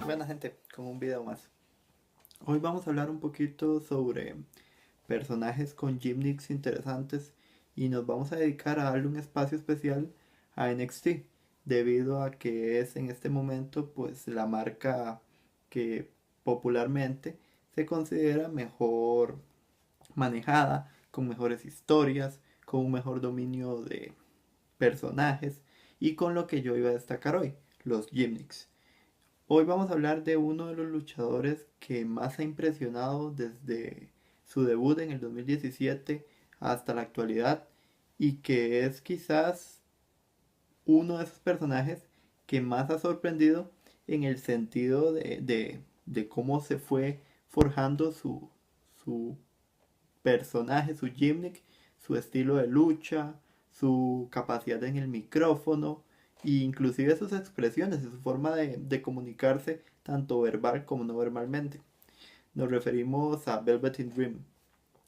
Buena gente, con un video más. Hoy vamos a hablar un poquito sobre personajes con gimmicks interesantes y nos vamos a dedicar a darle un espacio especial a NXT debido a que es en este momento pues la marca que popularmente se considera mejor manejada, con mejores historias, con un mejor dominio de personajes y con lo que yo iba a destacar hoy, los gimmicks. Hoy vamos a hablar de uno de los luchadores que más ha impresionado desde su debut en el 2017 hasta la actualidad y que es quizás uno de esos personajes que más ha sorprendido en el sentido de cómo se fue forjando su personaje, su gimmick, su estilo de lucha, su capacidad en el micrófono e inclusive sus expresiones y su forma de comunicarse tanto verbal como no verbalmente. Nos referimos a Velveteen Dream.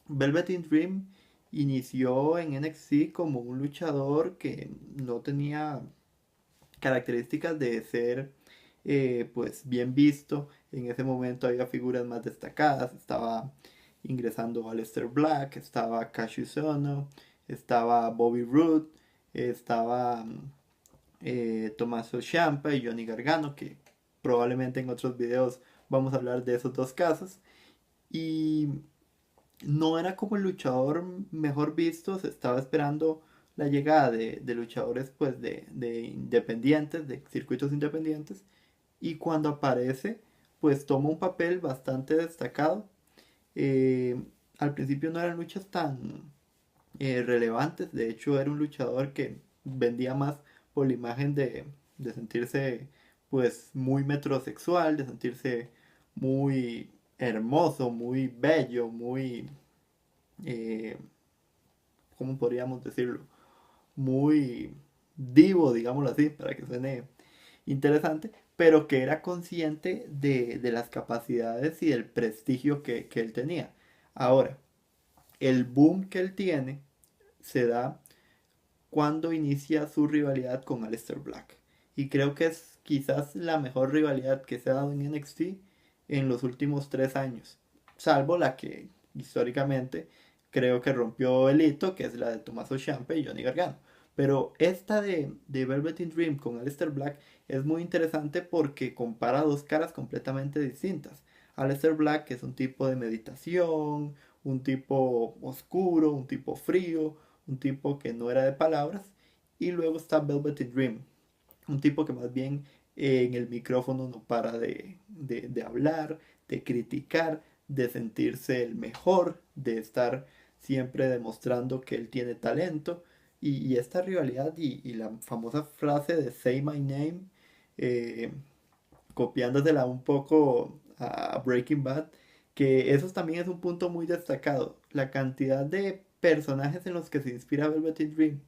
Velveteen Dream inició en NXT como un luchador que no tenía características de ser pues bien visto. En ese momento había figuras más destacadas. Estaba ingresando Aleister Black, estaba Cassius Ohno, estaba Bobby Roode, estaba Tommaso Ciampa y Johnny Gargano, que probablemente en otros videos vamos a hablar de esos dos casos. Y no era como el luchador mejor visto, se estaba esperando la llegada de luchadores pues de independientes, de circuitos independientes, y cuando aparece pues toma un papel bastante destacado. Eh, Al principio no eran luchas tan relevantes, de hecho era un luchador que vendía más por la imagen de sentirse pues muy metrosexual, de sentirse muy hermoso, muy bello, muy eh, ¿cómo podríamos decirlo? Muy divo, digámoslo así, para que suene interesante, pero que era consciente de las capacidades y del prestigio que él tenía. Ahora, el boom que él tiene se da cuando inicia su rivalidad con Aleister Black. Y creo que es quizás la mejor rivalidad que se ha dado en NXT en los últimos 3 años. Salvo la que históricamente creo que rompió el hito, que es la de Tommaso Ciampa y Johnny Gargano. Pero esta de Velveteen Dream con Aleister Black es muy interesante porque compara dos caras completamente distintas. Aleister Black es un tipo de meditación, un tipo oscuro, un tipo frío, un tipo que no era de palabras. Y luego está Velveteen Dream, un tipo que más bien en el micrófono no para de hablar, de criticar, de sentirse el mejor, de estar siempre demostrando que él tiene talento. Y esta rivalidad y la famosa frase de Say My Name, eh, copiándosela un poco a Breaking Bad, que eso también es un punto muy destacado, la cantidad de personajes en los que se inspira Velvet Dream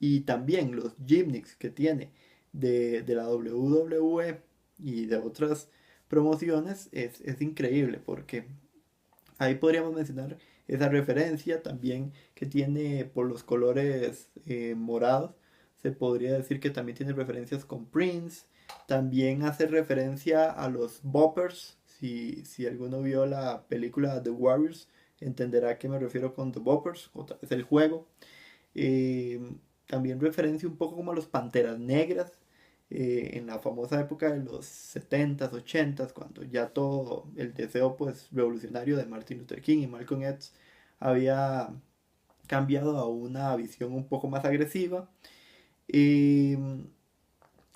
y también los gimmicks que tiene de la WWE y de otras promociones es increíble porque ahí podríamos mencionar esa referencia también que tiene por los colores morados. Se podría decir que también tiene referencias con Prince. También hace referencia a los Boppers. Si alguno vio la película The Warriors, entenderá a qué me refiero con The Boppers. Otra vez el juego. Eh, También referencia un poco como a los Panteras Negras, en la famosa época de los 70s, 80s, cuando ya todo el deseo pues revolucionario de Martin Luther King y Malcolm X había cambiado a una visión un poco más agresiva. Y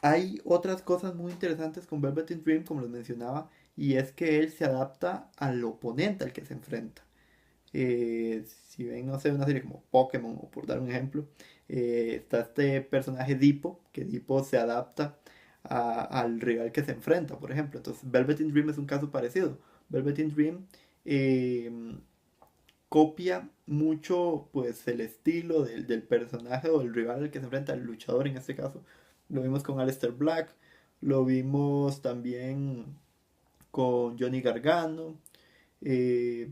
hay otras cosas muy interesantes con Velvet Dream, como les mencionaba, y es que él se adapta al oponente al que se enfrenta. Si ven, no sé, una serie como Pokémon, o por dar un ejemplo, está este personaje Dipo, que Dipo se adapta al rival que se enfrenta, por ejemplo. Entonces, Velvet in Dream es un caso parecido. Velvet in Dream eh, copia mucho pues el estilo del personaje o el rival al que se enfrenta, el luchador en este caso. Lo vimos con Aleister Black, lo vimos también con Johnny Gargano,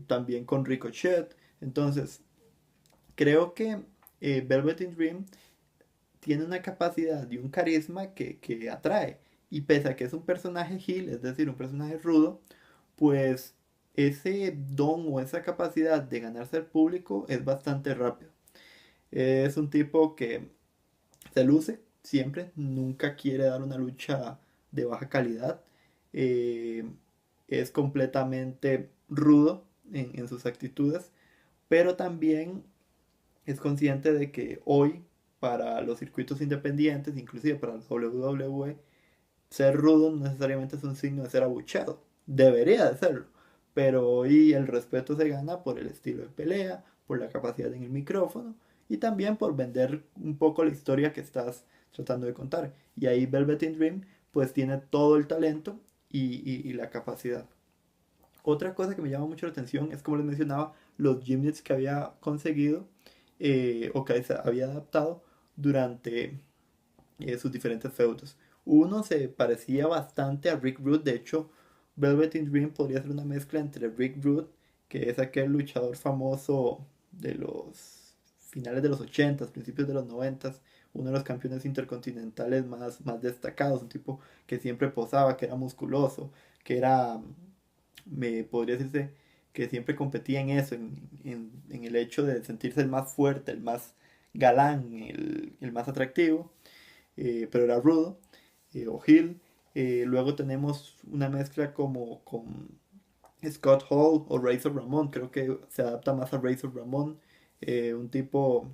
también con Ricochet. Entonces, creo que Velvet in Dream tiene una capacidad y un carisma que atrae. Y pese a que es un personaje heel, es decir, un personaje rudo, pues ese don o esa capacidad de ganarse al público es bastante rápido. Es un tipo que se luce siempre, nunca quiere dar una lucha de baja calidad. eh, es completamente rudo en sus actitudes, pero también es consciente de que hoy para los circuitos independientes, inclusive para la WWE, ser rudo no necesariamente es un signo de ser abucheado. Debería de serlo. Pero hoy el respeto se gana por el estilo de pelea, por la capacidad en el micrófono y también por vender un poco la historia que estás tratando de contar. Y ahí Velvet in Dream pues tiene todo el talento y la capacidad. Otra cosa que me llama mucho la atención es, como les mencionaba, los gimnits que había conseguido o que había adaptado durante sus diferentes feudos. Uno se parecía bastante a Rick Rude, de hecho, Velvet in Dream podría ser una mezcla entre Rick Rude, que es aquel luchador famoso de los finales de los 80, principios de los 90, uno de los campeones intercontinentales más destacados, un tipo que siempre posaba, que era musculoso, que era, me podría decirse, que siempre competía en eso, en el hecho de sentirse el más fuerte, el más galán, el más atractivo, pero era rudo, o Hill. Luego tenemos una mezcla como con Scott Hall o Razor Ramón, creo que se adapta más a Razor Ramón, un tipo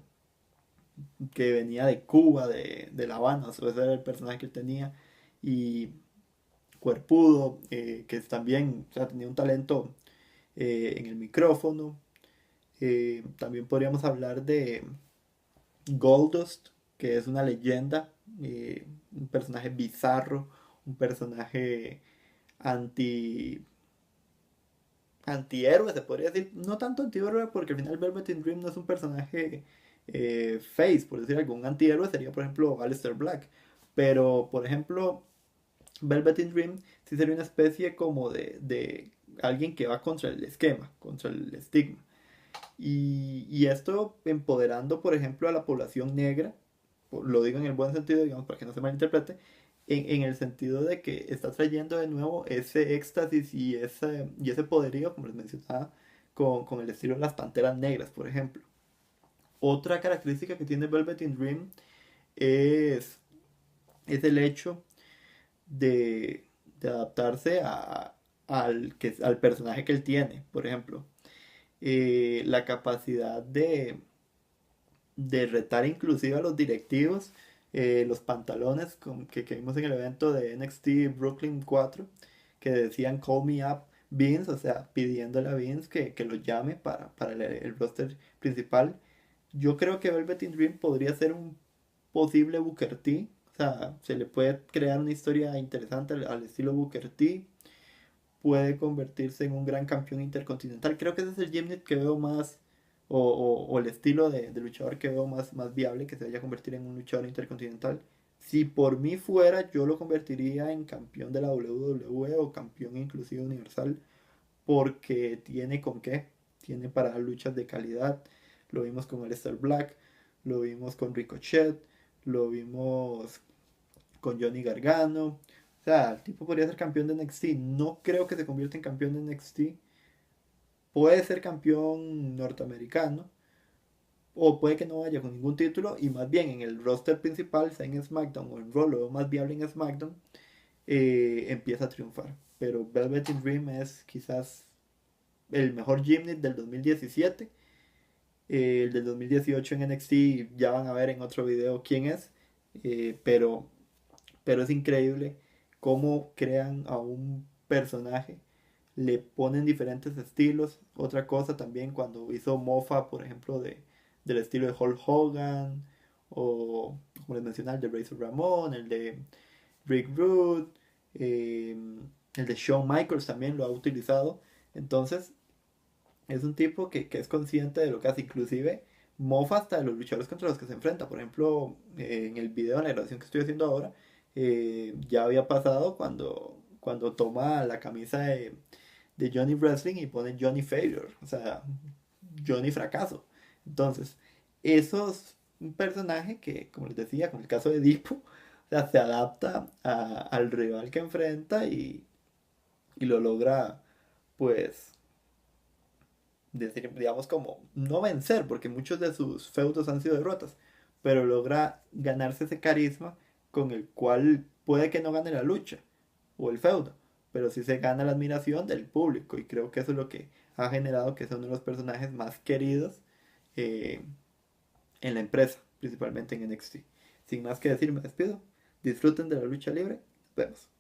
que venía de Cuba, de La Habana, o sea, ese era el personaje que él tenía, y cuerpudo, que también, o sea, tenía un talento en el micrófono. También podríamos hablar de Goldust, que es una leyenda, un personaje bizarro, un personaje anti antihéroe, se podría decir. No tanto antihéroe, porque al final Velvet in Dream no es un personaje face, por decir algo. Un antihéroe sería, por ejemplo, Aleister Black. Pero, por ejemplo, Velvet in Dream sí sería una especie como de alguien que va contra el esquema, contra el estigma. Y esto empoderando, por ejemplo, a la población negra, lo digo en el buen sentido, digamos, para que no se malinterprete, en el sentido de que está trayendo de nuevo ese éxtasis y ese poderío, como les mencionaba, con el estilo de las Panteras Negras, por ejemplo. Otra característica que tiene Velvet in Dream es, es el hecho de, de adaptarse al personaje que él tiene, por ejemplo. La capacidad de retar inclusive a los directivos, los pantalones que vimos en el evento de NXT Brooklyn 4, que decían Call Me Up Vince, o sea, pidiéndole a Vince que lo llame para el roster principal. Yo creo que Velvet in Dream podría ser un posible Booker T, o sea, se le puede crear una historia interesante al estilo Booker T, puede convertirse en un gran campeón intercontinental. Creo que ese es el gimmick que veo más, o el estilo de luchador que veo más viable, que se vaya a convertir en un luchador intercontinental. Si por mí fuera, yo lo convertiría en campeón de la WWE o campeón inclusive universal, porque tiene con qué, tiene para dar luchas de calidad. Lo vimos con Aleister Black, lo vimos con Ricochet, lo vimos con Johnny Gargano. O sea, el tipo podría ser campeón de NXT. No creo que se convierta en campeón de NXT. Puede ser campeón norteamericano. O puede que no vaya con ningún título. Y más bien en el roster principal, sea en SmackDown o en Raw, lo veo más viable en SmackDown. Empieza a triunfar. Pero Velvet in Dream es quizás el mejor gimmick del 2017. El del 2018 en NXT ya van a ver en otro video quién es. Pero es increíble cómo crean a un personaje, le ponen diferentes estilos. Otra cosa también cuando hizo mofa, por ejemplo, del estilo de Hulk Hogan, o como les mencionaba, el de Razor Ramón, el de Rick Rude, eh, el de Shawn Michaels también lo ha utilizado. Entonces, es un tipo que es consciente de lo que hace, inclusive mofa hasta de los luchadores contra los que se enfrenta. Por ejemplo, en el video, en la grabación que estoy haciendo ahora, ya había pasado cuando toma la camisa de Johnny Wrestling y pone Johnny Failure, o sea, Johnny Fracaso. Entonces, eso es un personaje que, como les decía, con el caso de Dipo, o sea, se adapta al rival que enfrenta y lo logra, pues, digamos como, no vencer, porque muchos de sus feudos han sido derrotas, pero logra ganarse ese carisma con el cual puede que no gane la lucha o el feudo, pero sí se gana la admiración del público y creo que eso es lo que ha generado que sea uno de los personajes más queridos eh, en la empresa, principalmente en NXT. Sin más que decir, me despido. Disfruten de la lucha libre. Nos vemos.